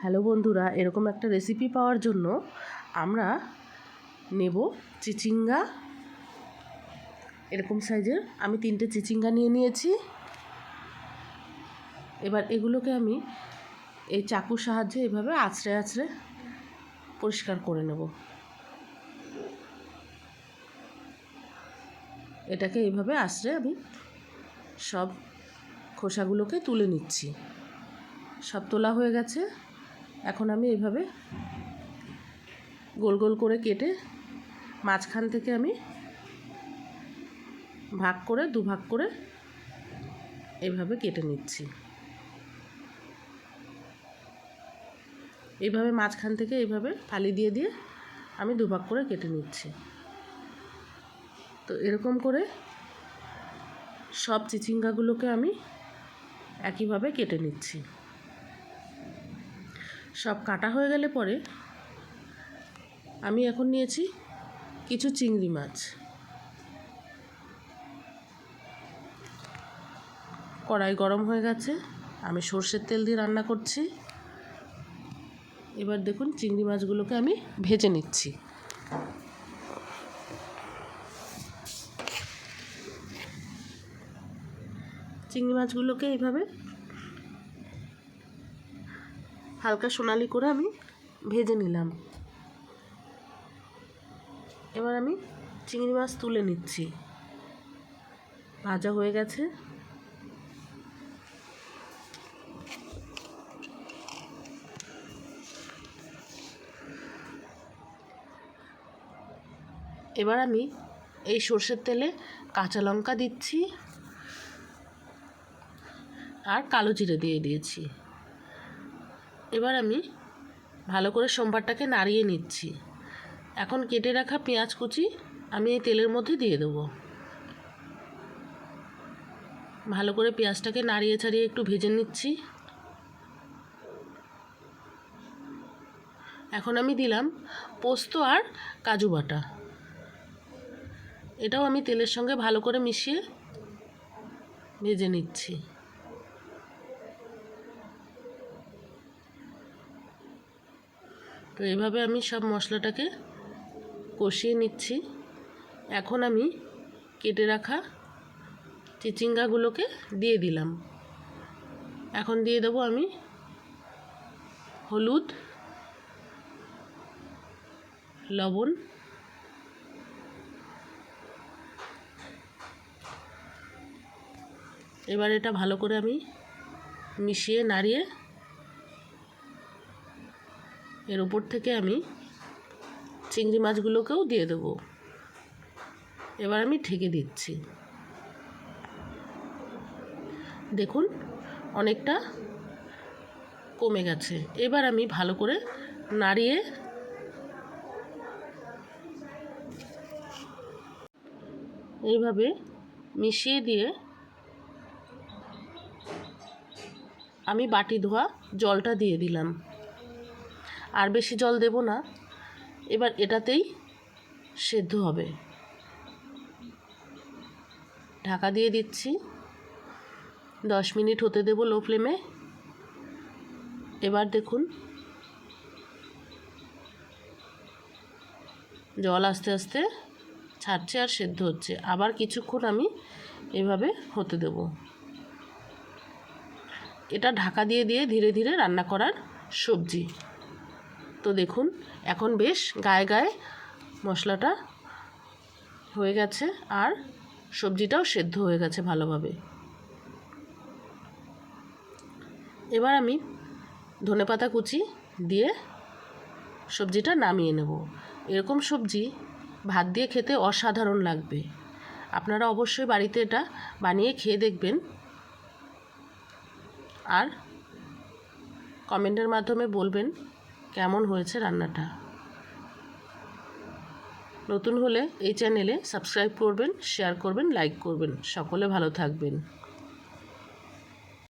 Hello বন্ধুরা, এরকম একটা রেসিপি পাওয়ার জন্য আমরা নেব চিচিঙ্গা। এরকম সাইজের আমি 3টে চিচিঙ্গা নিয়ে নিয়েছি। এবার এগুলোকে আমি এই চাকুর সাহায্যে এভাবে আঁচড়ে আঁচড়ে পরিষ্কার করে নেব। এটাকে এইভাবে আঁচড়ে আমি সব খোসাগুলোকে তুলে নিচ্ছি। সব তোলা হয়ে গেছে। এখন আমি এইভাবে গোল গোল করে কেটে মাঝখান থেকে আমি দুভাগ করে এইভাবে কেটে নিচ্ছি। এইভাবে মাঝখান থেকে এইভাবে ফালি দিয়ে দিয়ে আমি দুভাগ করে কেটে নিচ্ছি। তো এরকম করে সব চিচিঙ্গাগুলোকে আমি একইভাবে কেটে নিচ্ছি। সব কাটা হয়ে গেলে পরে আমি এখন নিয়েছি কিছু চিংড়ি মাছ। কড়াই গরম হয়ে গেছে, আমি সর্ষের তেল দিয়ে রান্না করছি। এবার দেখুন চিংড়ি মাছগুলোকে আমি ভেজে নিচ্ছি। চিংড়ি মাছগুলোকে এইভাবে হালকা সোনালি করে আমি ভেজে নিলাম। এবার আমি চিংড়ি মাছ তুলে নিচ্ছি। ভাজা হয়ে গেছে। এবার আমি এই সর্ষের তেলে কাঁচা লঙ্কা দিচ্ছি আর কালো জিরে দিয়ে দিয়েছি। এবার আমি ভালো করে সম্বারটাকে নাড়িয়ে নিচ্ছি। এখন কেটে রাখা পেঁয়াজ কুচি আমি এই তেলের মধ্যে দিয়ে দেবো। ভালো করে পেঁয়াজটাকে নাড়িয়ে ছাড়িয়ে একটু ভেজে নিচ্ছি। এখন আমি দিলাম পোস্ত আর কাজু বাটা। এটাও আমি তেলের সঙ্গে ভালো করে মিশিয়ে ভেজে নিচ্ছি। তো এইভাবে আমি সব মশলাটাকে কষিয়ে নিচ্ছি। এখন আমি কেটে রাখা চিচিঙ্গাগুলোকে দিয়ে দিলাম। এখন দিয়ে দেবো আমি হলুদ, লবণ, এবার এটা ভালো করে আমি মিশিয়ে নাড়িয়ে এর উপর থেকে আমি চিংড়ি মাছগুলোকেও দিয়ে দেবো। এবার আমি ঢেকে দিচ্ছি। দেখুন অনেকটা কমে গেছে। এবার আমি ভালো করে নাড়িয়ে এইভাবে মিশিয়ে দিয়ে আমি বাটি ধোয়া জলটা দিয়ে দিলাম। আর বেশি জল দেব না। এবার এটাতেই সেদ্ধ হবে। ঢাকা দিয়ে দিচ্ছি। 10 মিনিট হতে দেব লো ফ্লেমে। এবার দেখুন জল আস্তে আস্তে ছাড়ছে আর সেদ্ধ হচ্ছে। আবার কিছুক্ষণ আমি এভাবে হতে দেব। এটা ঢাকা দিয়ে দিয়ে ধীরে ধীরে রান্না করার সবজি। তো দেখুন এখন বেশ গায়ে গায়ে মশলাটা হয়ে গেছে আর সবজিটাও সেদ্ধ হয়ে গেছে ভালোভাবে। এবার আমি ধনেপাতা কুচি দিয়ে সবজিটা নামিয়ে নেব। এরকম সবজি ভাত দিয়ে খেতে অসাধারণ লাগবে। আপনারা অবশ্যই বাড়িতে এটা বানিয়ে খেয়ে দেখবেন আর কমেন্টের মাধ্যমে বলবেন কেমন হয়েছে রান্নাটা। নতুন হলে এই চ্যানেলে সাবস্ক্রাইব করবেন, শেয়ার করবেন, লাইক করবেন। সকলে ভালো থাকবেন।